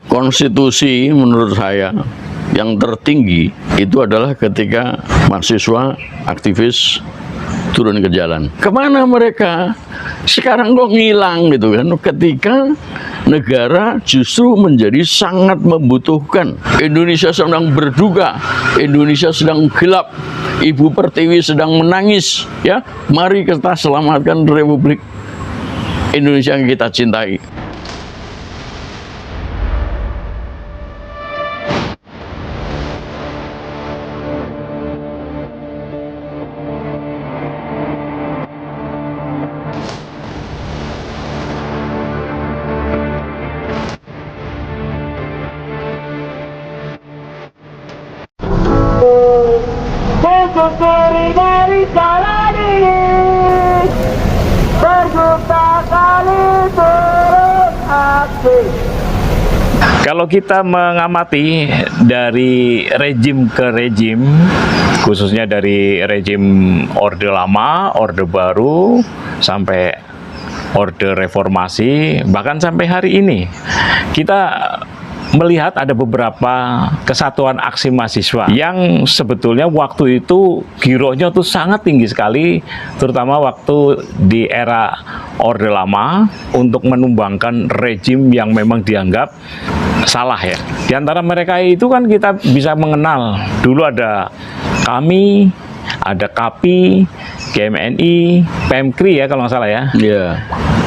Konstitusi menurut saya yang tertinggi itu adalah ketika mahasiswa aktivis turun ke jalan. Kemana mereka? Sekarang kok ngilang gitu kan? Ketika negara justru menjadi sangat membutuhkan. Indonesia sedang berduka, Indonesia sedang gelap, Ibu Pertiwi sedang menangis. Ya, mari kita selamatkan Republik Indonesia yang kita cintai. Dari kala dini berjuta kali turun aksi. Kalau kita mengamati dari rejim ke rejim, khususnya dari rejim Orde Lama, Orde Baru, sampai Orde Reformasi, bahkan sampai hari ini, kita melihat ada beberapa kesatuan aksi mahasiswa yang sebetulnya waktu itu girohnya tuh sangat tinggi sekali, terutama waktu di era Orde Lama untuk menumbangkan rejim yang memang dianggap salah ya. Di antara mereka itu kan kita bisa mengenal, dulu ada kami, ada KAPI, GMNI, PEMKRI ya kalau nggak salah ya. Ya.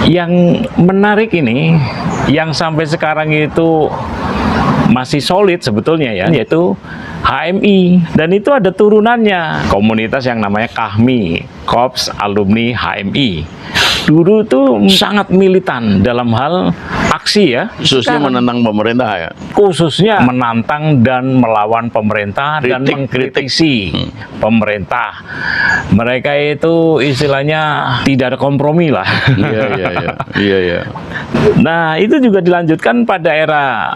Yang menarik ini, yang sampai sekarang itu masih solid sebetulnya ya, yaitu HMI, dan itu ada turunannya, komunitas yang namanya KAHMI, Korps Alumni HMI. Dulu tuh sangat militan dalam hal aksi ya, Khususnya menentang pemerintah ya. khususnya menantang dan melawan pemerintah dan mengkritisi pemerintah. Mereka itu istilahnya tidak ada kompromi lah. Iya. Nah, itu juga dilanjutkan pada era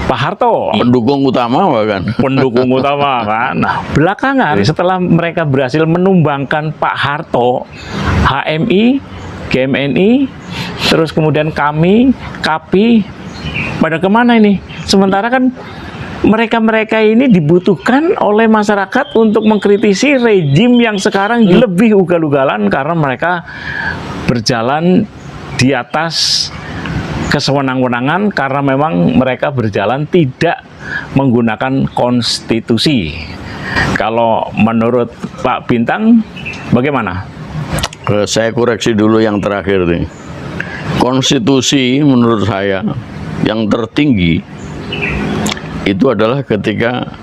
Pak Harto, Pendukung utama bahkan. pendukung utama kan. Nah, belakangan setelah mereka berhasil menumbangkan Pak Harto, HMI, GMNI, terus kemudian kami, KAPI, pada kemana ini? Sementara kan mereka-mereka ini dibutuhkan oleh masyarakat untuk mengkritisi rejim yang sekarang lebih ugal-ugalan karena mereka berjalan di atas kesewenang-wenangan, karena memang mereka berjalan tidak menggunakan konstitusi. Kalau menurut Pak Bintang, bagaimana? Saya koreksi dulu yang terakhir nih. Konstitusi menurut saya yang tertinggi itu adalah ketika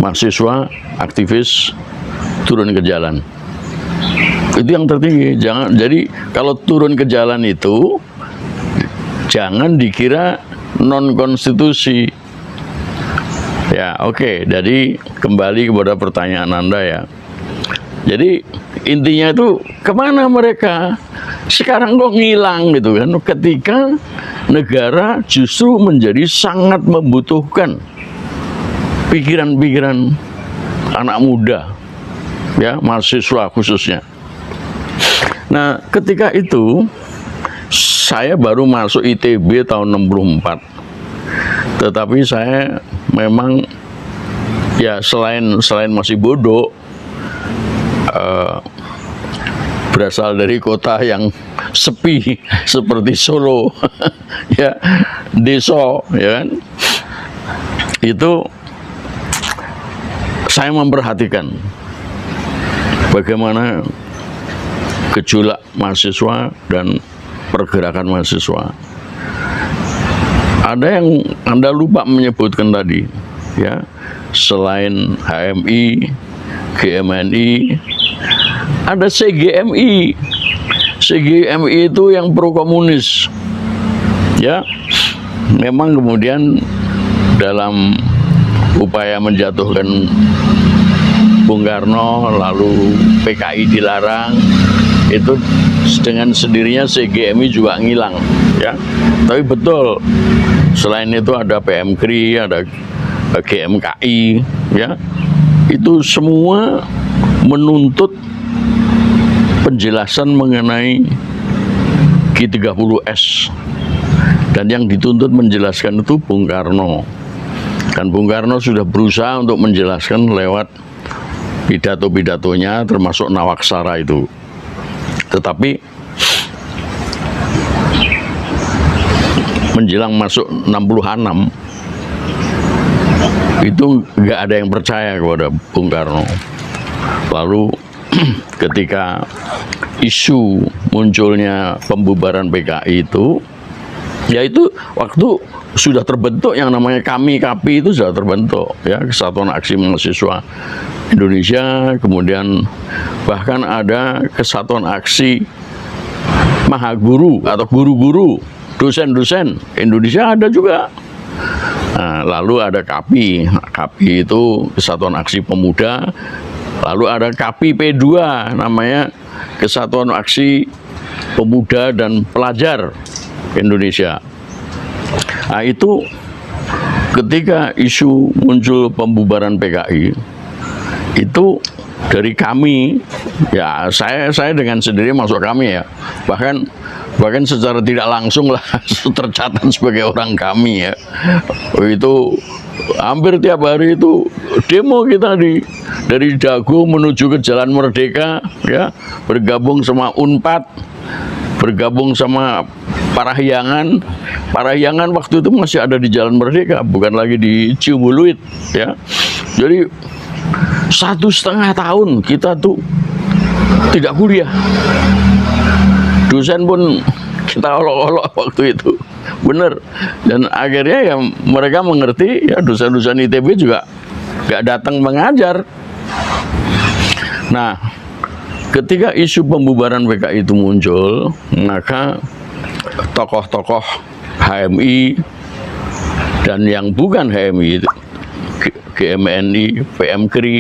mahasiswa aktivis turun ke jalan. Itu yang tertinggi. Jadi kalau turun ke jalan itu jangan dikira non konstitusi. Ya, oke. Jadi kembali kepada pertanyaan Anda ya. Jadi intinya itu kemana mereka? Sekarang kok ngilang gitu kan? Ketika negara justru menjadi sangat membutuhkan pikiran-pikiran anak muda, ya, mahasiswa khususnya. Nah, ketika itu saya baru masuk ITB tahun 64. Tetapi saya memang ya selain masih bodoh, berasal dari kota yang sepi seperti Solo, ya, desa, ya kan? Itu saya memperhatikan bagaimana gejolak mahasiswa dan pergerakan mahasiswa. Ada yang Anda lupa menyebutkan tadi, ya, selain HMI, GMNI, ada CGMI. CGMI itu yang pro komunis, ya. Memang kemudian dalam upaya menjatuhkan Bung Karno, lalu PKI dilarang, itu dengan sendirinya CGMI juga ngilang, ya. Tapi betul, selain itu ada PMKRI, ada GMKI, ya. Itu semua menuntut penjelasan mengenai G30S, Dan yang dituntut menjelaskan itu Bung Karno. Dan Bung Karno sudah berusaha untuk menjelaskan lewat pidato-pidatonya termasuk Nawaksara itu. Tetapi menjelang masuk 66 itu nggak ada yang percaya kepada Bung Karno. Lalu ketika isu munculnya pembubaran PKI itu, yaitu waktu sudah terbentuk yang namanya KAPI itu sudah terbentuk, ya, Kesatuan Aksi Mahasiswa Indonesia, kemudian bahkan ada Kesatuan Aksi Mahaguru atau guru-guru, dosen-dosen Indonesia ada juga. Nah, lalu ada KAPI itu Kesatuan Aksi Pemuda, lalu ada KAPI P2 namanya Kesatuan Aksi Pemuda dan Pelajar Indonesia. Nah, itu ketika isu muncul pembubaran PKI itu dari kami, ya saya dengan sendiri masuk kami ya, bahkan secara tidak langsung lah tercatat sebagai orang kami ya. Itu hampir tiap hari itu demo kita dari Dago menuju ke Jalan Merdeka ya, bergabung sama Unpad, bergabung sama Parahyangan waktu itu masih ada di Jalan Merdeka, bukan lagi di Ciumbuluit ya. Jadi 1,5 tahun kita tuh tidak kuliah. Dosen pun kita olok-olok waktu itu, bener. Dan akhirnya ya mereka mengerti, ya dosen-dosen ITB juga nggak datang mengajar. Nah, ketika isu pembubaran PKI itu muncul, maka tokoh-tokoh HMI dan yang bukan HMI, GMNI, PMKRI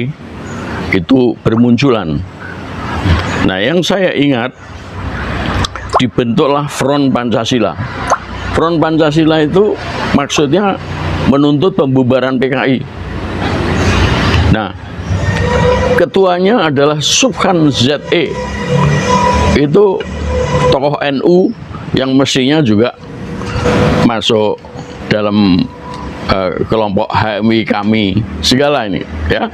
itu bermunculan. Nah, yang saya ingat dibentuklah Front Pancasila. Front Pancasila itu maksudnya menuntut pembubaran PKI. Nah, ketuanya adalah Subhan ZE. Itu tokoh NU yang mestinya juga masuk dalam kelompok HMI kami segala ini ya.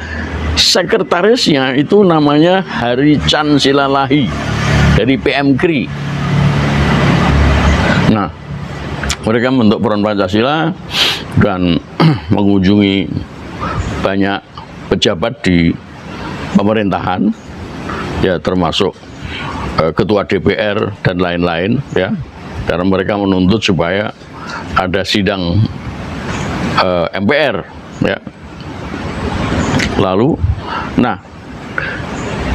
Sekretarisnya itu namanya Hari Chan Silalahi dari PMKRI. Nah, mereka membentuk Front Pancasila dan mengunjungi banyak pejabat di pemerintahan ya, termasuk ketua DPR dan lain-lain ya, karena mereka menuntut supaya ada sidang MPR ya. Lalu, nah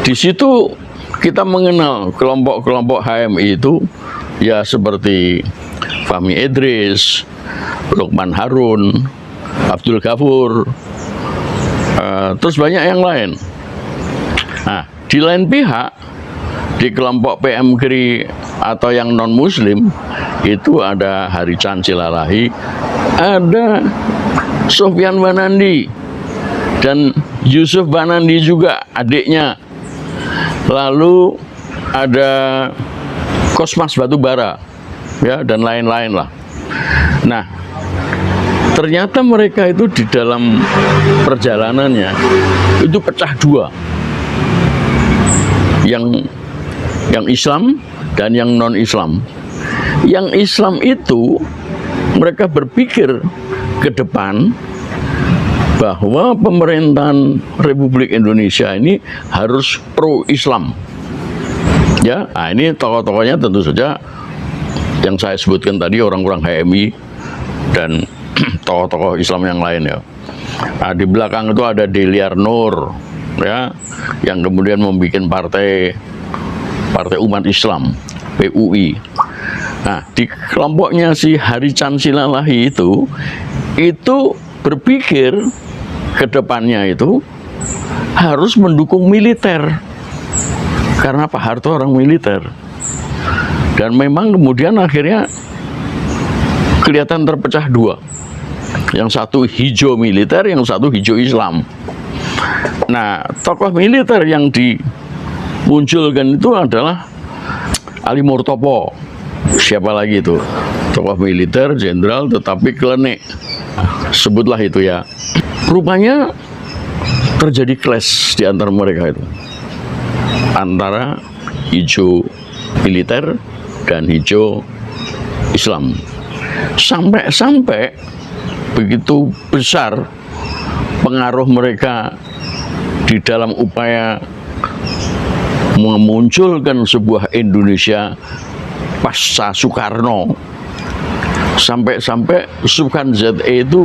di situ kita mengenal kelompok-kelompok HMI itu ya, seperti Fahmi Idris, Lukman Harun, Abdul Ghafur, terus banyak yang lain. Nah, di lain pihak, di kelompok PMKRI atau yang non-muslim itu ada Hari Chan Silalahi, ada Sofyan Wanandi dan Yusuf Wanandi juga adiknya, lalu ada Kosmas Batubara ya, dan lain-lain lah. Nah, ternyata mereka itu di dalam perjalanannya itu pecah dua, yang Islam dan yang non-Islam. Yang Islam itu mereka berpikir ke depan bahwa pemerintahan Republik Indonesia ini harus pro-Islam. Ya, nah ini tokoh-tokohnya tentu saja yang saya sebutkan tadi, orang-orang HMI dan tokoh-tokoh Islam yang lain ya. Nah, di belakang itu ada Deliar Nur ya, yang kemudian membuat Partai Umat Islam, PUI. Nah, di kelompoknya si Hari Chan Silalahi itu berpikir ke depannya itu harus mendukung militer, karena Pak Harto orang militer. Dan memang kemudian akhirnya kelihatan terpecah dua, yang satu hijau militer, yang satu hijau Islam. Nah, tokoh militer yang dimunculkan itu adalah Ali Murtopo, siapa lagi itu, tokoh militer, jenderal, tetapi klenik. Sebutlah itu ya. Rupanya terjadi clash di antara mereka itu. Antara hijau militer dan hijau Islam. Sampai begitu besar pengaruh mereka di dalam upaya memunculkan sebuah Indonesia pasca Soekarno. Sampai Sukan ZE itu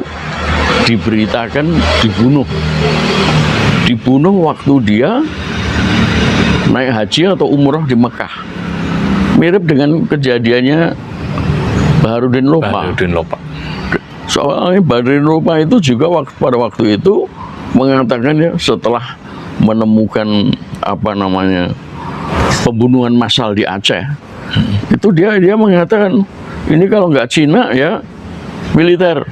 diberitakan dibunuh waktu dia naik haji atau umroh di Mekah. Mirip dengan kejadiannya Baharudin Lopa. Soalnya Baharudin Lopa itu juga pada waktu itu mengatakan ya, setelah menemukan pembunuhan massal di Aceh, itu dia mengatakan, ini kalau nggak Cina ya militer,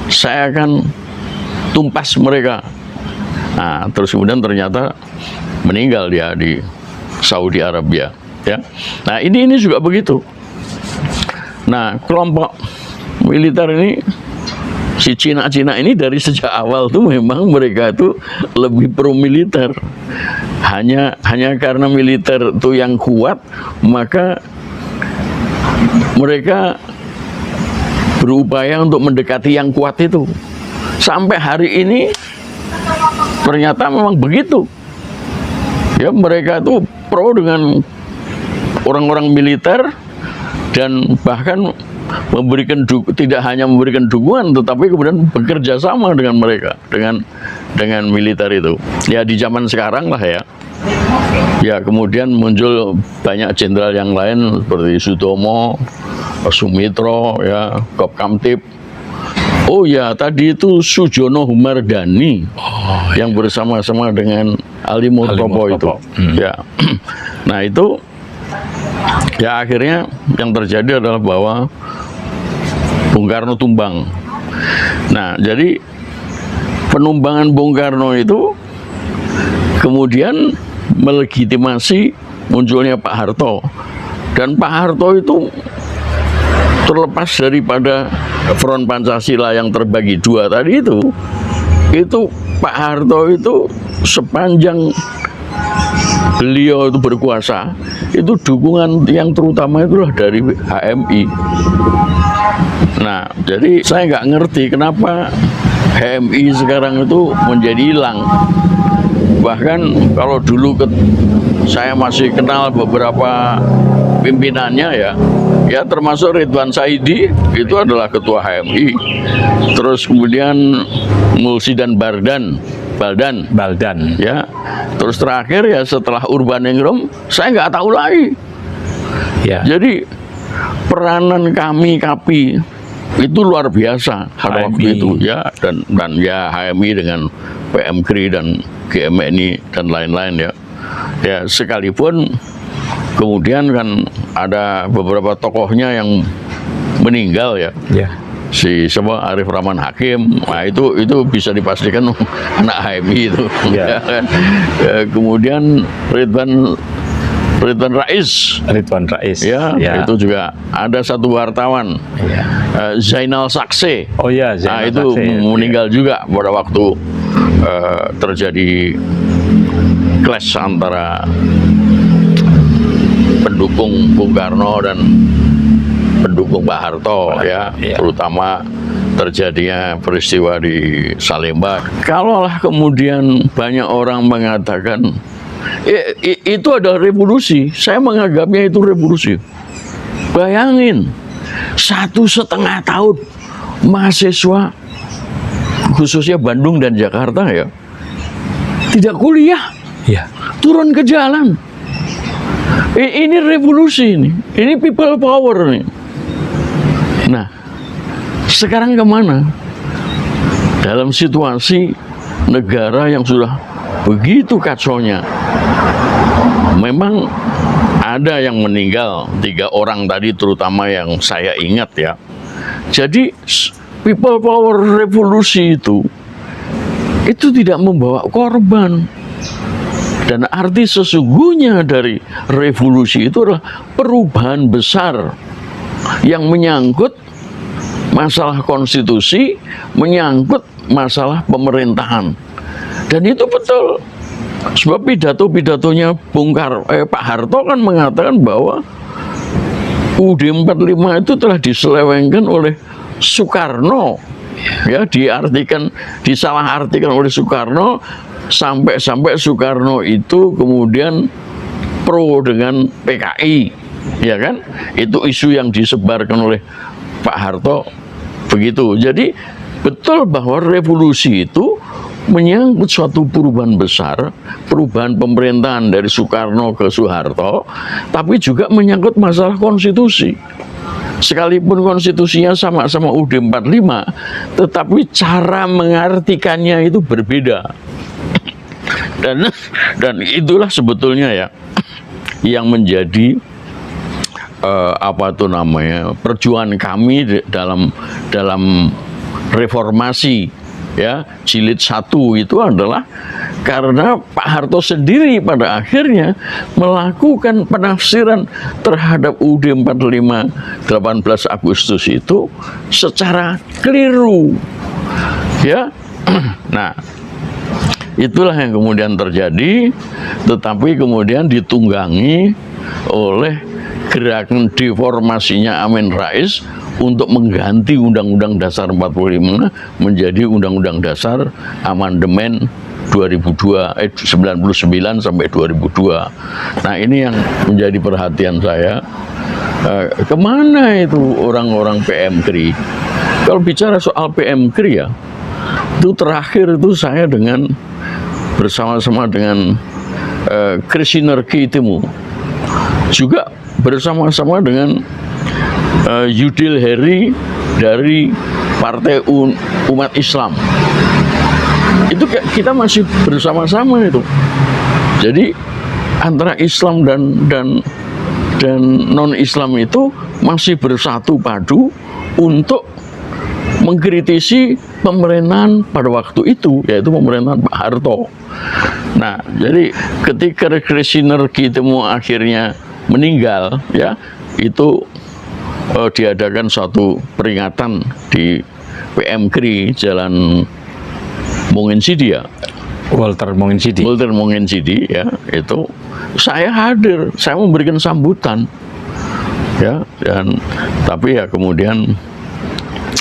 saya akan tumpas mereka. Nah, terus kemudian ternyata meninggal dia di Saudi Arabia. Ya, nah ini juga begitu. Nah, kelompok militer ini, si Cina ini dari sejak awal tuh memang mereka itu lebih pro militer. Hanya karena militer itu yang kuat, maka mereka berupaya untuk mendekati yang kuat itu. Sampai hari ini ternyata memang begitu. Ya, mereka itu pro dengan orang-orang militer dan bahkan tidak hanya memberikan dukungan, tetapi kemudian bekerja sama dengan mereka, dengan militer itu. Ya, di zaman sekarang lah ya. Ya, kemudian muncul banyak jenderal yang lain seperti Sutomo, Sumitro, ya, Kopkamtib. Oh ya, tadi itu Sujono Humardani yang bersama-sama dengan Ali Murtopo itu. Ya, nah itu ya akhirnya yang terjadi adalah bahwa Bung Karno tumbang. Nah, jadi penumbangan Bung Karno itu kemudian melegitimasi munculnya Pak Harto. Dan Pak Harto itu terlepas daripada Front Pancasila yang terbagi dua tadi itu Pak Harto itu sepanjang beliau itu berkuasa, itu dukungan yang terutama itulah dari HMI. Nah, jadi saya nggak ngerti kenapa HMI sekarang itu menjadi hilang. Bahkan kalau dulu saya masih kenal beberapa pimpinannya ya termasuk Ridwan Saidi, itu adalah ketua HMI. Terus kemudian Mulsidan Baldan ya. Terus terakhir ya setelah Urbaningrum saya nggak tahu lagi ya. Jadi peranan KAPI itu luar biasa pada waktu itu ya, dan ya HMI dengan PMKRI dan GMNI dan lain-lain ya. Ya, sekalipun kemudian kan ada beberapa tokohnya yang meninggal ya. Si Arif Rahman Hakim, nah itu bisa dipastikan anak HMI itu. Ya, kan? Kemudian Ridwan Rais ya, itu juga ada satu wartawan Zainal Sakse. Nah itu meninggal juga pada waktu terjadi clash antara pendukung Bung Karno dan pendukung Pak Harto ya, terutama terjadinya peristiwa di Salemba. Kalaulah kemudian banyak orang mengatakan itu adalah revolusi, saya menganggapnya itu revolusi. Bayangin 1,5 tahun mahasiswa khususnya Bandung dan Jakarta ya tidak kuliah, turun ke jalan. Ini revolusi ini people power nih. Nah, sekarang kemana? Dalam situasi negara yang sudah begitu kacaunya, memang ada yang meninggal, 3 orang tadi terutama yang saya ingat ya. Jadi people power revolusi itu tidak membawa korban. Dan arti sesungguhnya dari revolusi itu adalah perubahan besar yang menyangkut masalah konstitusi, menyangkut masalah pemerintahan. Dan itu betul. Sebab pidato-pidatonya Pak Harto kan mengatakan bahwa UUD 45 itu telah diselewengkan oleh Soekarno. Ya, disalahartikan oleh Soekarno sampai Soekarno itu kemudian pro dengan PKI, ya kan? Itu isu yang disebarkan oleh Pak Harto begitu. Jadi betul bahwa revolusi itu menyangkut suatu perubahan besar, perubahan pemerintahan dari Soekarno ke Soeharto, tapi juga menyangkut masalah konstitusi. Sekalipun konstitusinya sama-sama UUD 45, tetapi cara mengartikannya itu berbeda. Dan itulah sebetulnya ya yang menjadi perjuangan kami dalam reformasi ya jilid 1 itu adalah karena Pak Harto sendiri pada akhirnya melakukan penafsiran terhadap UUD 45 18 Agustus itu secara keliru ya. Nah, itulah yang kemudian terjadi, tetapi kemudian ditunggangi oleh gerakan deformasinya Amin Rais untuk mengganti Undang-Undang Dasar 45 menjadi Undang-Undang Dasar Amandemen 99 sampai 2002. Nah, ini yang menjadi perhatian saya. Kemana itu orang-orang PM KRI? Kalau bicara soal PM KRI ya, itu terakhir itu saya bersama-sama dengan Krisinergi Temu, juga bersama-sama dengan Yudil Heri dari Partai Umat Islam. Itu kita masih bersama-sama itu. Jadi antara Islam dan non-Islam itu masih bersatu padu untuk mengkritisi pemerintahan pada waktu itu, yaitu pemerintahan Pak Harto. Nah, jadi ketika Krisinergi Temu akhirnya meninggal, ya itu diadakan suatu peringatan di PM KRI Jalan Mongensidi ya. Walter Mongensidi ya, itu saya hadir, saya memberikan sambutan ya, dan tapi ya kemudian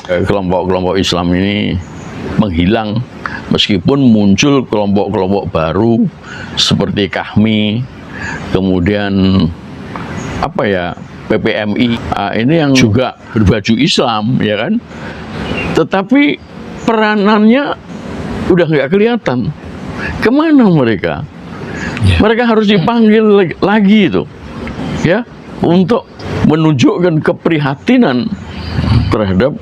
kelompok-kelompok Islam ini menghilang meskipun muncul kelompok-kelompok baru seperti KAHMI, kemudian PPMI, ini yang juga berbaju Islam ya kan, tetapi peranannya udah nggak kelihatan. Kemana mereka? Mereka harus dipanggil lagi itu, ya, untuk menunjukkan keprihatinan terhadap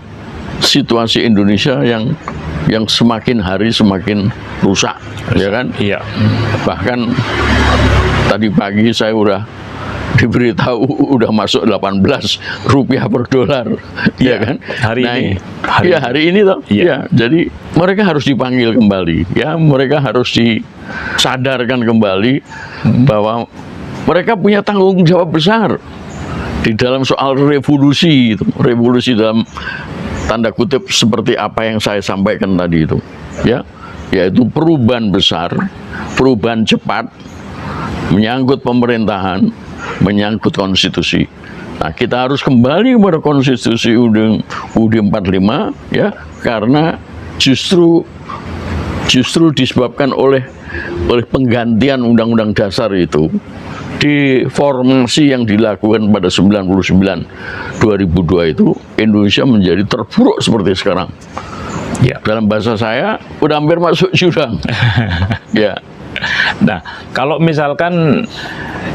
situasi Indonesia yang semakin hari semakin rusak, ya kan? Iya. Bahkan tadi pagi saya udah diberitahu udah masuk 18 rupiah per dolar, ya kan? Hari ini toh. Ya, jadi mereka harus dipanggil kembali, ya, mereka harus disadarkan kembali bahwa mereka punya tanggung jawab besar di dalam soal revolusi itu. Revolusi dalam tanda kutip seperti apa yang saya sampaikan tadi itu, ya, yaitu perubahan besar, perubahan cepat, menyangkut pemerintahan, menyangkut konstitusi. Nah, kita harus kembali kepada konstitusi UUD 45 ya, karena justru disebabkan oleh penggantian Undang-Undang Dasar itu, deformasi yang dilakukan pada 99 2002 itu, Indonesia menjadi terpuruk seperti sekarang. Ya, dalam bahasa saya udah hampir masuk jurang. Ya. Nah, kalau misalkan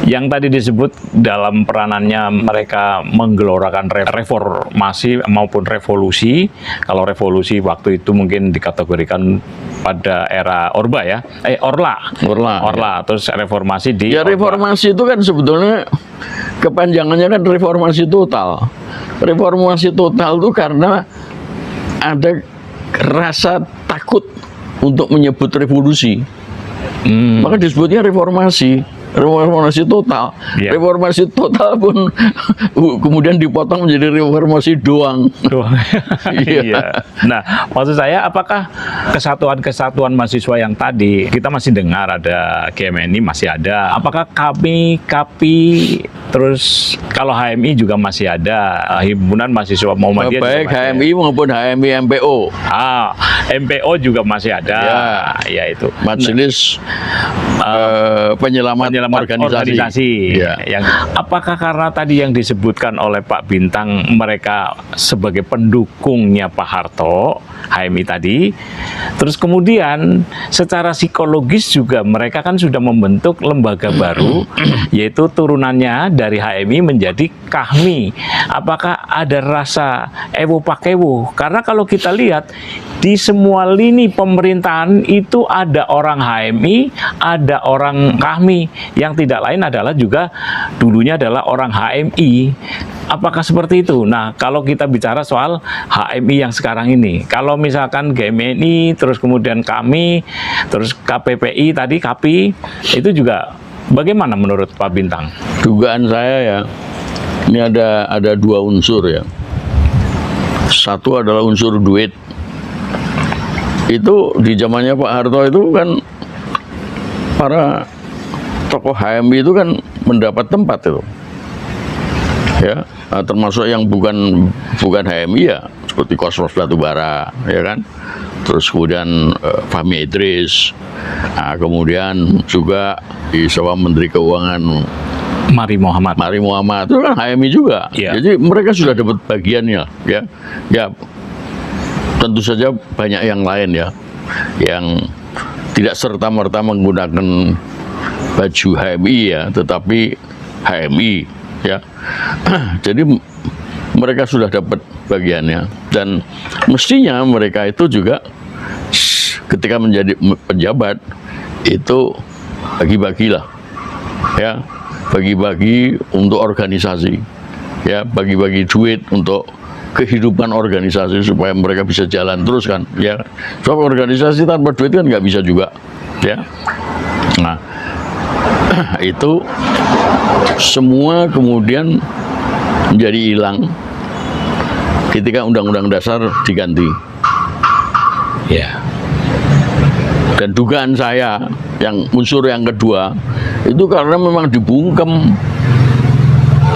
yang tadi disebut dalam peranannya mereka menggelorakan reformasi maupun revolusi, kalau revolusi waktu itu mungkin dikategorikan pada era Orba ya, Orla, ya. Terus reformasi di reformasi itu kan sebetulnya kepanjangannya kan reformasi total. Reformasi total itu karena ada rasa takut untuk menyebut revolusi. Maka disebutnya reformasi. reformasi total. Iya. Reformasi total pun kemudian dipotong menjadi reformasi doang. Iya. Iya. Nah, maksud saya apakah kesatuan-kesatuan mahasiswa yang tadi kita masih dengar ada GMNI masih ada. Apakah kami, KAPI, terus kalau HMI juga masih ada, Himpunan Mahasiswa Muhammadiyah juga Baik masih ada. HMI maupun HMI MPO. MPO juga masih ada. Ya itu. Majelis Penyelamat Organisasi. Ya. Yang apakah karena tadi yang disebutkan oleh Pak Bintang mereka sebagai pendukungnya Pak Harto, HMI tadi, terus kemudian secara psikologis juga mereka kan sudah membentuk lembaga baru, yaitu turunannya dari HMI menjadi KAHMI. Apakah ada rasa ewo pakewo? Karena kalau kita lihat di semua lini pemerintahan itu ada orang HMI, ada orang KAHMI, yang tidak lain adalah juga dulunya adalah orang HMI. Apakah seperti itu? Nah, kalau kita bicara soal HMI yang sekarang ini, kalau misalkan GMNI, terus kemudian kami, terus KPPI tadi, KAPI, itu juga bagaimana menurut Pak Bintang? Dugaan saya ya, ini ada dua unsur ya. Satu adalah unsur duit. Itu di zamannya Pak Harto itu kan para tokoh HMI itu kan mendapat tempat itu. Ya, termasuk yang bukan HMI ya, seperti Kosmos Batubara, ya kan. Terus kemudian Fahmi Idris, kemudian juga di Menteri Keuangan Mari Muhammad itu kan HMI juga. Iya. Jadi mereka sudah dapat bagiannya, ya. Ya, tentu saja banyak yang lain ya, yang tidak serta-merta menggunakan baju HMI ya, tetapi HMI ya. Jadi mereka sudah dapat bagiannya, dan mestinya mereka itu juga ketika menjadi pejabat itu bagi-bagilah ya, bagi-bagi untuk organisasi ya, bagi-bagi duit untuk kehidupan organisasi supaya mereka bisa jalan terus kan ya. Sebab organisasi tanpa duit kan nggak bisa juga ya. Nah, itu semua kemudian menjadi hilang ketika Undang-Undang Dasar diganti. Ya. Dan dugaan saya yang unsur yang kedua itu karena memang dibungkem.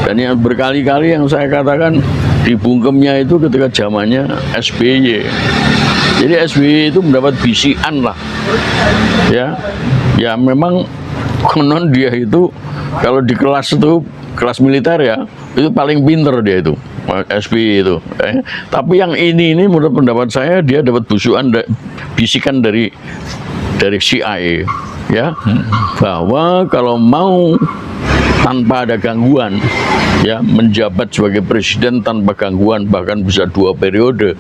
Dan yang berkali-kali yang saya katakan dibungkemnya itu ketika zamannya SBY. Jadi SBY itu mendapat bisikan lah. Ya. Ya memang konon dia itu kalau di kelas itu, kelas militer ya, itu paling pinter dia itu, SBY itu. Tapi yang ini menurut pendapat saya dia dapat bisikan dari CIA ya, bahwa kalau mau tanpa ada gangguan ya, menjabat sebagai presiden tanpa gangguan bahkan bisa 2 periode,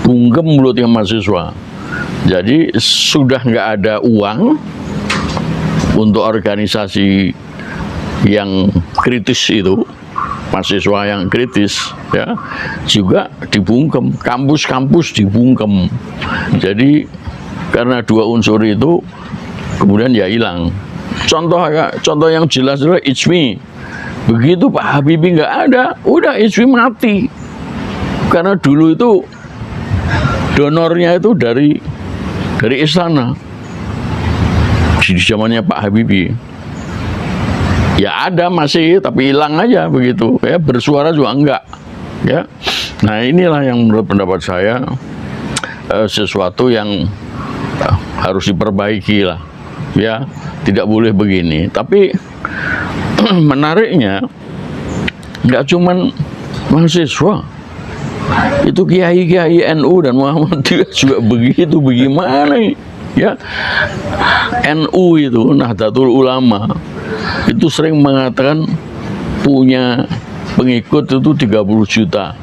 bungkem mulutnya mahasiswa. Jadi sudah nggak ada uang untuk organisasi yang kritis itu, mahasiswa yang kritis ya, juga dibungkem, kampus-kampus dibungkem. Jadi karena 2 unsur itu kemudian ya hilang. Contoh yang jelas adalah IJMI. Begitu Pak Habibie nggak ada, udah IJMI mati. Karena dulu itu donornya itu dari istana. Di zamannya Pak Habibie. Ya ada masih, tapi hilang aja begitu. Ya, bersuara juga enggak. Ya. Nah, inilah yang menurut pendapat saya sesuatu yang harus diperbaiki lah. Ya, tidak boleh begini. Tapi menariknya nggak cuman mahasiswa, itu kiai-kiai NU dan Muhammadiyah juga begitu. Bagaimana ini? Ya, NU itu Nahdlatul Ulama itu sering mengatakan punya pengikut itu 30 juta.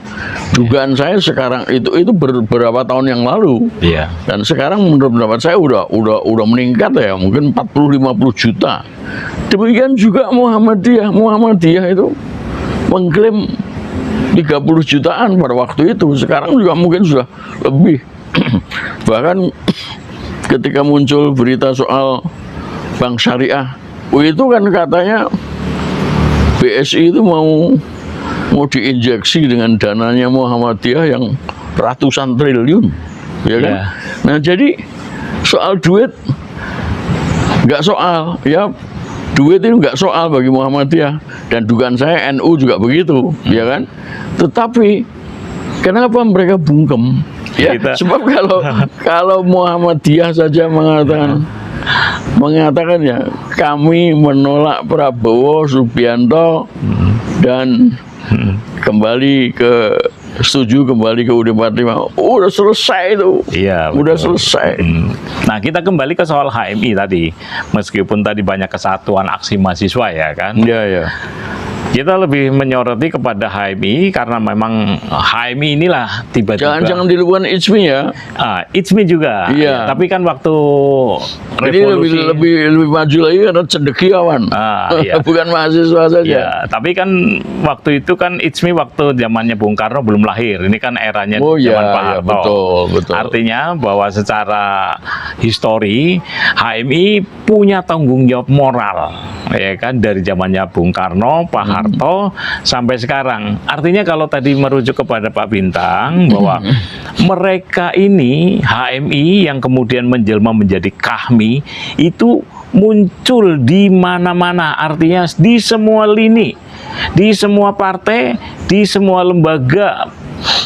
Dugaan saya sekarang itu beberapa tahun yang lalu. Iya. Dan sekarang menurut pendapat saya udah meningkat ya, mungkin 40-50 juta. Demikian juga Muhammadiyah itu mengklaim 30 jutaan pada waktu itu. Sekarang juga mungkin sudah lebih. Bahkan ketika muncul berita soal Bank Syariah itu kan katanya BSI itu mau diinjeksi dengan dananya Muhammadiyah yang ratusan triliun, ya kan? Ya. Nah jadi soal duit nggak soal, ya duit itu nggak soal bagi Muhammadiyah dan dugaan saya NU juga begitu, ya kan? Tetapi kenapa mereka bungkem? Ya, sebab kalau Muhammadiyah saja mengatakan ya kami menolak Prabowo Subianto dan kembali ke UUD 45. Udah selesai itu. Iya, udah betul. selesai. Nah, kita kembali ke soal HMI tadi. Meskipun tadi banyak kesatuan aksi mahasiswa ya kan. Iya, ya. Kita lebih menyoroti kepada HMI karena memang HMI inilah tiba-tiba. Jangan dilupakan ICMI ya. ICMI juga. Iya. Tapi kan waktu Ini revolusi lebih maju lagi karena cendekiawan. iya. Bukan mahasiswa saja. Ya, tapi kan waktu itu kan ICMI waktu zamannya Bung Karno belum lahir. Ini kan eranya Oh zaman iya, Pak iya, Harto. betul. Artinya bahwa secara histori HMI punya tanggung jawab moral, ya kan, dari zamannya Bung Karno, Pak Harto sampai sekarang. Artinya kalau tadi merujuk kepada Pak Bintang bahwa mereka ini HMI yang kemudian menjelma menjadi KAHMI itu muncul di mana-mana, artinya di semua lini, di semua partai, di semua lembaga,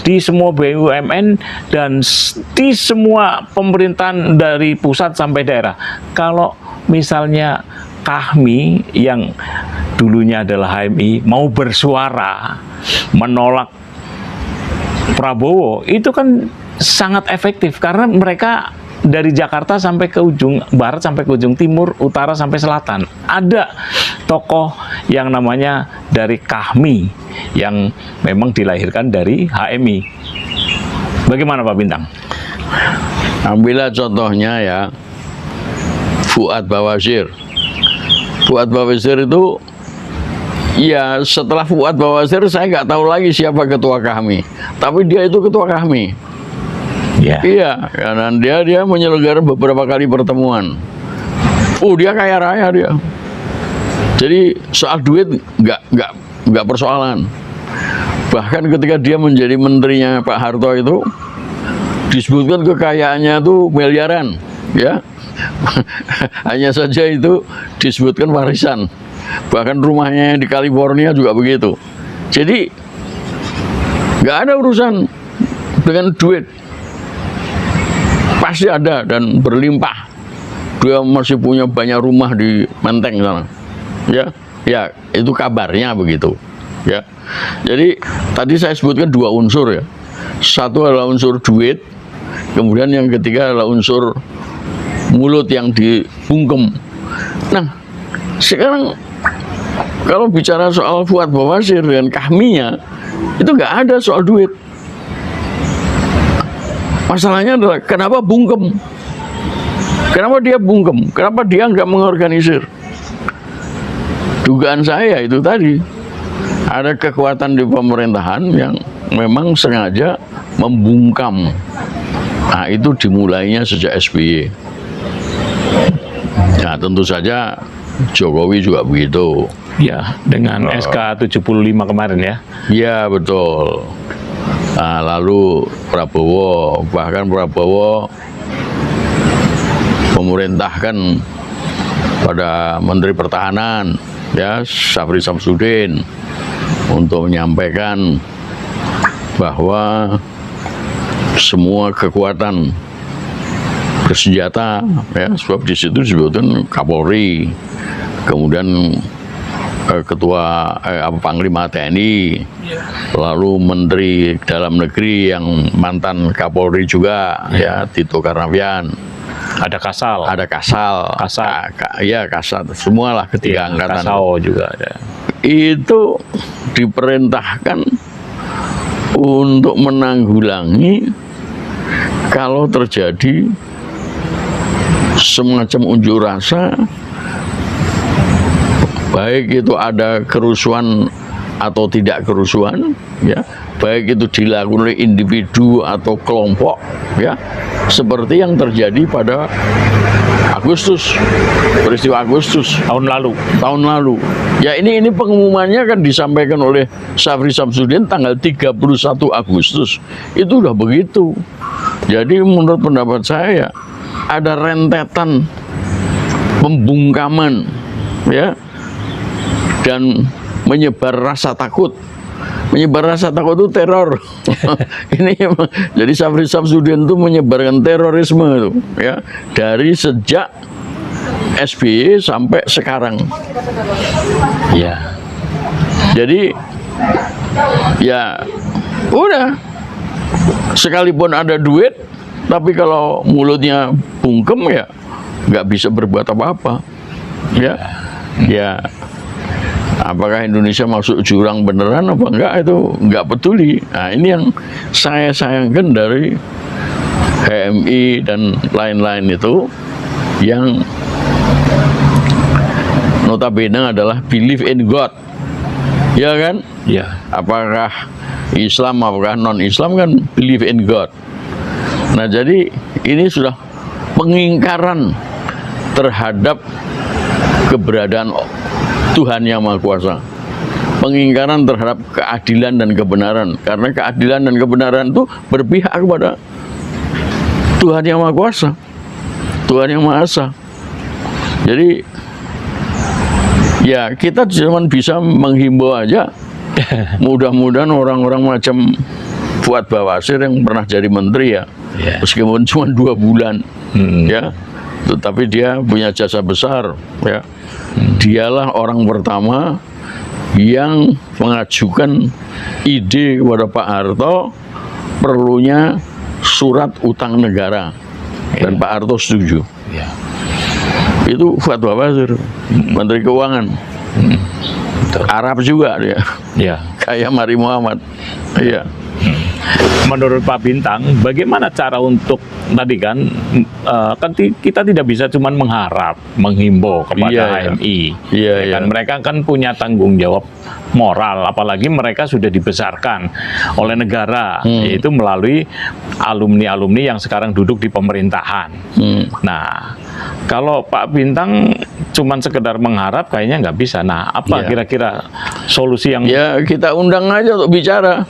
di semua BUMN, dan di semua pemerintahan dari pusat sampai daerah. Kalau misalnya KAHMI yang dulunya adalah HMI mau bersuara menolak Prabowo, itu kan sangat efektif karena mereka dari Jakarta sampai ke ujung barat, sampai ke ujung timur, utara sampai selatan. Ada tokoh yang namanya dari KAHMI yang memang dilahirkan dari HMI. Bagaimana Pak Bintang? Ambillah contohnya ya, Fuad Bawazir. Fuad Bawazir itu, ya setelah Fuad Bawazir saya nggak tahu lagi siapa ketua KAHMI. Tapi dia itu ketua KAHMI. Ya. Iya, karena dia menyelenggarakan beberapa kali pertemuan. Dia kaya raya dia. Jadi soal duit nggak persoalan. Bahkan ketika dia menjadi menterinya Pak Harto itu disebutkan kekayaannya itu miliaran, ya. Hanya saja itu disebutkan warisan. Bahkan rumahnya yang di California juga begitu. Jadi nggak ada urusan dengan duit. Pasti ada dan berlimpah. Dia masih punya banyak rumah di Menteng sana. Ya, itu kabarnya begitu. Ya. Jadi tadi saya sebutkan dua unsur ya. Satu adalah unsur duit, kemudian yang ketiga adalah unsur mulut yang dibungkem. Nah, sekarang kalau bicara soal Fuad Bawazir dan KAHMI-nya, itu nggak ada soal duit. Masalahnya adalah kenapa bungkem? Kenapa dia bungkem? Kenapa dia nggak mengorganisir? Dugaan saya itu tadi, ada kekuatan di pemerintahan yang memang sengaja membungkam. Nah, itu dimulainya sejak SBY. Nah, tentu saja Jokowi juga begitu. Ya, dengan SK 75 kemarin ya. Iya, betul. Nah, lalu Prabowo, bahkan Prabowo memerintahkan pada Menteri Pertahanan, ya, Syafri Samsudin, untuk menyampaikan bahwa semua kekuatan bersenjata, ya, sebab di situ disebutkan Kapolri, kemudian Ketua Panglima TNI, lalu Menteri Dalam Negeri yang mantan Kapolri juga, ya, Tito Karnavian. Ada Kasal. Ada Kasal. Ya, Kasal. Semualah ketiga angkatan. Kasau juga ada. Itu diperintahkan untuk menanggulangi kalau terjadi semacam unjuk rasa, baik itu ada kerusuhan atau tidak kerusuhan, ya, baik itu dilakukan oleh individu atau kelompok, ya, seperti yang terjadi pada Agustus, peristiwa Agustus tahun lalu. Ya, ini pengumumannya kan disampaikan oleh Syafri Samsudin tanggal 31 Agustus. Itu udah begitu. Jadi menurut pendapat saya ada rentetan pembungkaman, ya, dan menyebar rasa takut. Menyebar rasa takut itu teror. Ini jadi Syafri Samsudin itu menyebarkan terorisme itu, ya, dari sejak SBY sampai sekarang. Ya. Jadi ya udah, sekalipun ada duit, tapi kalau mulutnya bungkem ya nggak bisa berbuat apa-apa. Ya. Ya. Apakah Indonesia masuk jurang beneran apa enggak, itu enggak peduli. Nah, ini yang saya sayangkan dari HMI dan lain-lain itu, yang notabene adalah believe in God, ya kan? Ya. Apakah Islam, apakah non-Islam kan believe in God. Nah, jadi ini sudah pengingkaran terhadap keberadaan Tuhan Yang Maha Kuasa, pengingkaran terhadap keadilan dan kebenaran, karena keadilan dan kebenaran itu berpihak kepada Tuhan Yang Maha Kuasa, Tuhan Yang Maha Esa. Jadi ya kita cuma bisa menghimbau aja. Mudah-mudahan orang-orang macam Fuad Bawasir yang pernah jadi menteri, ya, meskipun cuma 2 bulan, ya, tetapi dia punya jasa besar, ya. Dialah orang pertama yang mengajukan ide kepada Pak Harto perlunya surat utang negara, dan Pak Harto setuju. Itu Fuad Bawasir, Menteri Keuangan. Arab juga dia, kayak Mari Muhammad. Iya. Menurut Pak Bintang, bagaimana cara untuk tadi kan kita tidak bisa cuma mengharap, menghimbau kepada HMI. Kan mereka kan punya tanggung jawab moral, apalagi mereka sudah dibesarkan oleh negara, yaitu melalui alumni-alumni yang sekarang duduk di pemerintahan. Nah, kalau Pak Bintang cuman sekedar mengharap, kayaknya nggak bisa. Nah, apa kira-kira solusi yang... Ya, kita undang aja untuk bicara.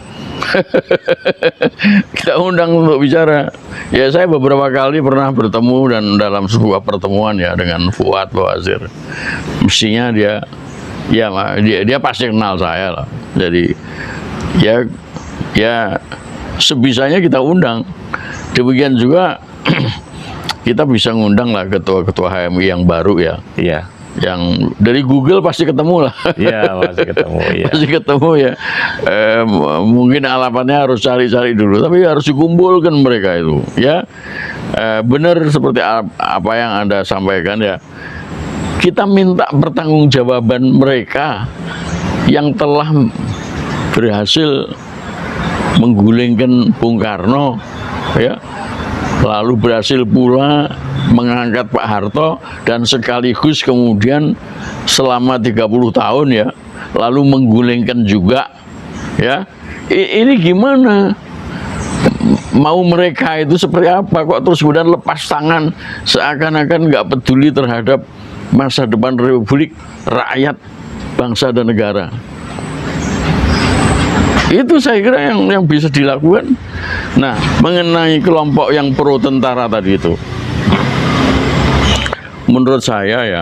Kita undang untuk bicara. Ya, saya beberapa kali pernah bertemu dan dalam sebuah pertemuan, ya, dengan Fuad Bawasir. Mestinya dia pasti kenal saya lah. Jadi ya sebisanya kita undang. Demikian juga kita bisa ngundang lah ketua-ketua HMI yang baru, ya. Iya. Yang dari Google pasti ketemu lah. Iya, pasti ketemu. Ya. Pasti ketemu, ya. Mungkin alamatnya harus cari-cari dulu, tapi harus dikumpulkan mereka itu, ya. Benar seperti apa yang Anda sampaikan, ya. Kita minta pertanggungjawaban mereka yang telah berhasil menggulingkan Bung Karno, ya. Lalu berhasil pula mengangkat Pak Harto, dan sekaligus kemudian selama 30 tahun, ya, lalu menggulingkan juga, ya. Ini gimana? Mau mereka itu seperti apa? Kok terus kemudian lepas tangan, seakan-akan nggak peduli terhadap masa depan Republik, rakyat, bangsa dan negara. Itu saya kira yang bisa dilakukan. Nah, mengenai kelompok yang pro tentara tadi itu, menurut saya, ya,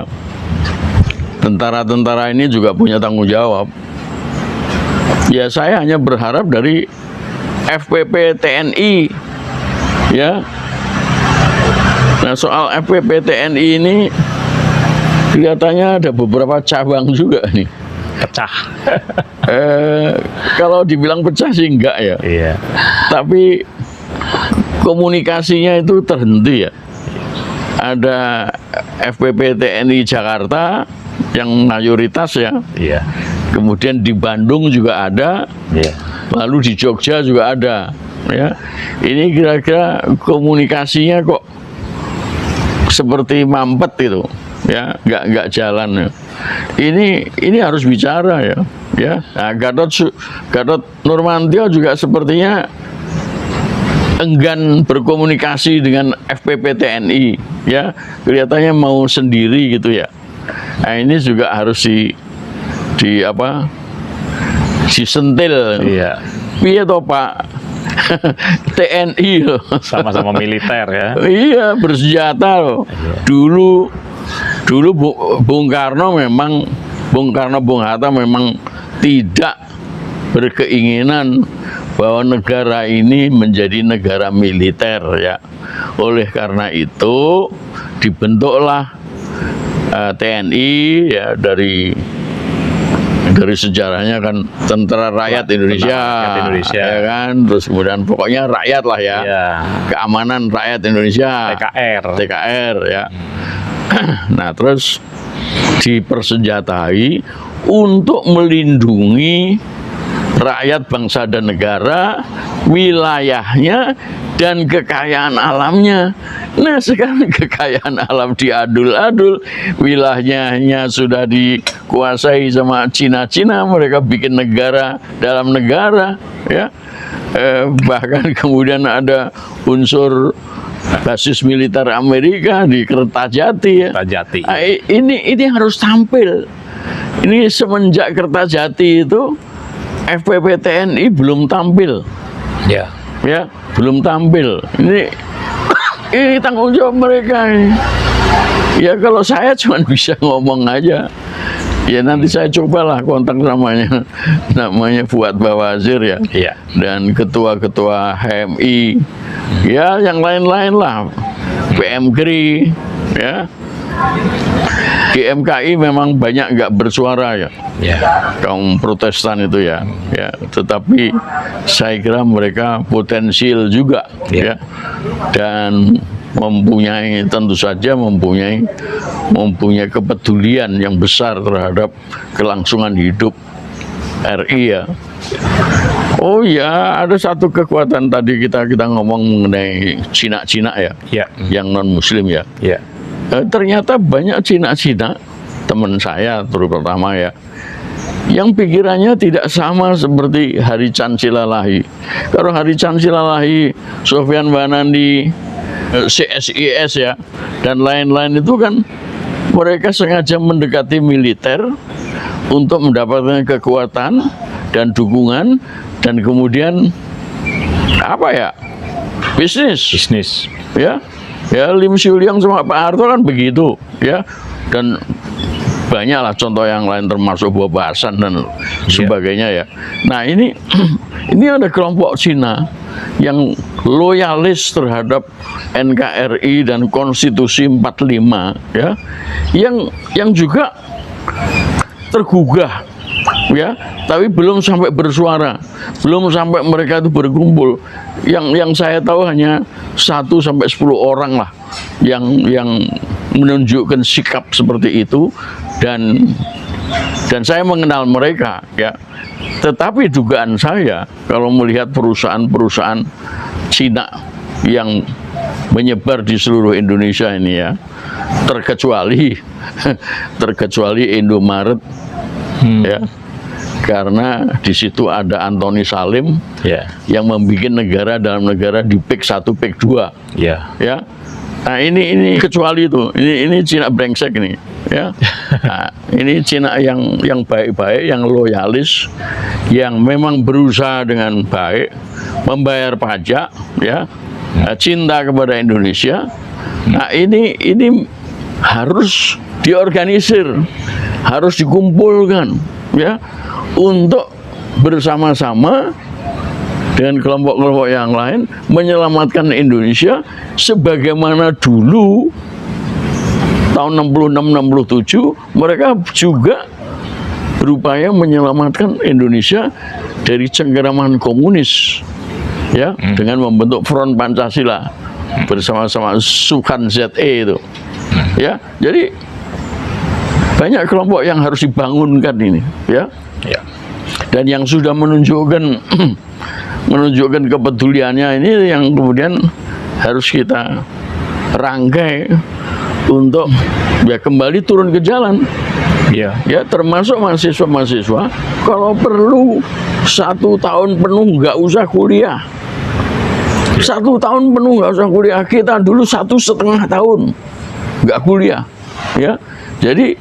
tentara-tentara ini juga punya tanggung jawab. Ya, saya hanya berharap dari FPP TNI, ya. Nah, soal FPP TNI ini kelihatannya ada beberapa cabang juga nih. Pecah. Kalau dibilang pecah sih enggak, ya. Iya. Tapi komunikasinya itu terhenti, ya. Ada FPP TNI Jakarta yang mayoritas, ya. Iya. Kemudian di Bandung juga ada. Iya. Lalu di Jogja juga ada, ya. Ini kira-kira komunikasinya kok seperti mampet itu. ya, nggak jalan ya. Ini harus bicara ya, ya. Nah, Gatot Nurmantio juga sepertinya enggan berkomunikasi dengan FPP TNI, ya, kelihatannya mau sendiri gitu ya. Nah, ini juga harus disentil. Iya. Piye toh Pak? TNI loh. Sama-sama militer ya. Iya, bersenjata loh. Dulu Bung Karno, Bung Hatta memang tidak berkeinginan bahwa negara ini menjadi negara militer ya. Oleh karena itu dibentuklah TNI ya, dari sejarahnya kan Tentara Rakyat Indonesia, ya kan, terus kemudian pokoknya rakyat lah ya, Keamanan Rakyat Indonesia, TKR ya. Nah, terus dipersenjatai untuk melindungi rakyat, bangsa dan negara, wilayahnya dan kekayaan alamnya. Nah, sekarang kekayaan alam diadul-adul, wilayahnya sudah dikuasai sama Cina, mereka bikin negara dalam negara, ya. Bahkan kemudian ada unsur basis militer Amerika di Kertajati ya. Kertajati. Nah, ini harus tampil. Ini semenjak Kertajati itu FPP TNI belum tampil. Ya. Ya, belum tampil. Ini tanggung jawab mereka ini. Ya, kalau saya cuma bisa ngomong aja. Ya, nanti saya cobalah kontak namanya Fuad Bawazir ya. Iya. Dan ketua-ketua HMI. Ya, yang lain-lain lah. PMKRI ya. GMKI memang banyak nggak bersuara ya, kaum Protestan itu ya, tetapi saya kira mereka potensial juga ya, dan tentu saja mempunyai kepedulian yang besar terhadap kelangsungan hidup RI ya. Oh ya, ada satu kekuatan tadi kita ngomong mengenai Cina ya, yang non Muslim ya. Ternyata banyak Cina teman saya terutama ya, yang pikirannya tidak sama seperti Hari Chan Silalahi. Kalau Hari Chan Silalahi, Sofyan Wanandi, CSIS ya, dan lain-lain itu kan mereka sengaja mendekati militer untuk mendapatkan kekuatan dan dukungan, dan kemudian bisnis ya. Ya, Lim Siuliang sama Pak Harto kan begitu ya, dan banyaklah contoh yang lain termasuk Bob Hasan dan sebagainya ya. Nah, ini ada kelompok Cina yang loyalis terhadap NKRI dan Konstitusi 45 ya, yang juga tergugah ya, tapi belum sampai bersuara, belum sampai mereka itu berkumpul. Yang saya tahu hanya 1-10 orang lah yang menunjukkan sikap seperti itu, dan saya mengenal mereka ya. Tetapi dugaan saya, kalau melihat perusahaan-perusahaan Cina yang menyebar di seluruh Indonesia ini ya, terkecuali Indomaret ya, karena di situ ada Antoni Salim yang membuat negara dalam negara di PIK 1, PIK 2 ya. Nah, ini kecuali itu, ini Cina brengsek ini ya. Nah, ini Cina yang baik-baik, yang loyalis, yang memang berusaha dengan baik, membayar pajak ya, cinta kepada Indonesia. Nah, ini harus diorganisir, harus dikumpulkan ya, untuk bersama-sama dengan kelompok-kelompok yang lain menyelamatkan Indonesia sebagaimana dulu tahun 66-67 mereka juga berupaya menyelamatkan Indonesia dari cengkeraman komunis ya, dengan membentuk Front Pancasila bersama-sama Sukan ZE itu ya. Jadi banyak kelompok yang harus dibangunkan ini ya. Dan yang sudah menunjukkan kepeduliannya ini yang kemudian harus kita rangkai untuk ya kembali turun ke jalan. Iya. Ya, termasuk mahasiswa-mahasiswa kalau perlu 1 tahun penuh nggak usah kuliah. 1 tahun penuh nggak usah kuliah. Kita dulu 1,5 tahun nggak kuliah. Ya, jadi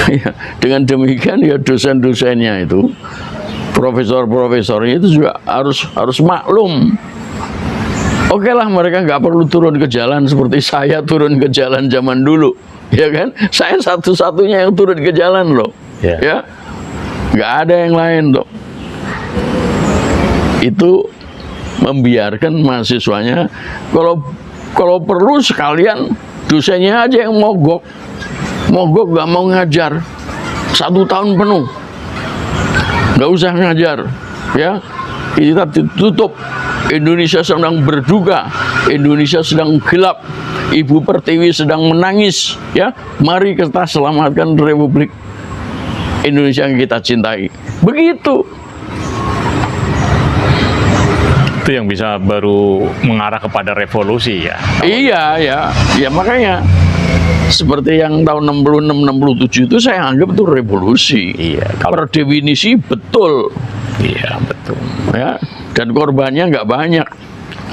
ya, dengan demikian ya dosen-dosennya itu, profesor-profesornya itu juga harus maklum. Oke lah, mereka nggak perlu turun ke jalan seperti saya turun ke jalan zaman dulu, ya kan? Saya satu-satunya yang turun ke jalan loh, ya, nggak ada yang lain loh. Itu membiarkan mahasiswanya, kalau perlu sekalian dosennya aja yang mogok nggak mau ngajar 1 tahun penuh, nggak usah ngajar, ya. Kita ditutup. Indonesia sedang berduka, Indonesia sedang gelap, Ibu Pertiwi sedang menangis, ya. Mari kita selamatkan Republik Indonesia yang kita cintai. Begitu. Itu yang bisa baru mengarah kepada revolusi ya. Iya, ya makanya seperti yang tahun 66-67 itu saya anggap itu revolusi. Iya. Per definisi betul. Iya, betul. Ya, dan korbannya nggak banyak,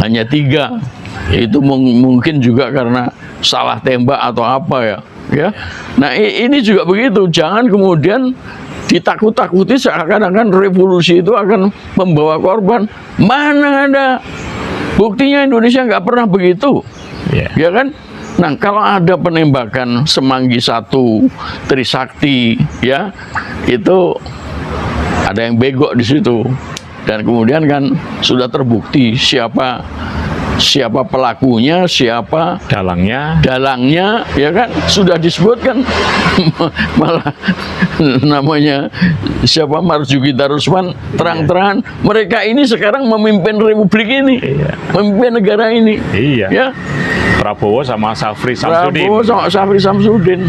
hanya 3. Itu mungkin juga karena salah tembak atau apa ya. Nah ini juga begitu, jangan kemudian ditakut-takuti seakan-akan revolusi itu akan membawa korban. Mana ada buktinya, Indonesia nggak pernah begitu, ya kan? Nah, kalau ada penembakan Semanggi 1, Trisakti, ya itu ada yang bego di situ. Dan kemudian kan sudah terbukti siapa pelakunya, siapa dalangnya, ya kan, sudah disebutkan. Malah namanya siapa, Marzuki Darusman, terang-terangan mereka ini sekarang memimpin republik ini, memimpin negara ini. Iya. Ya. Prabowo sama Safri Samsudin.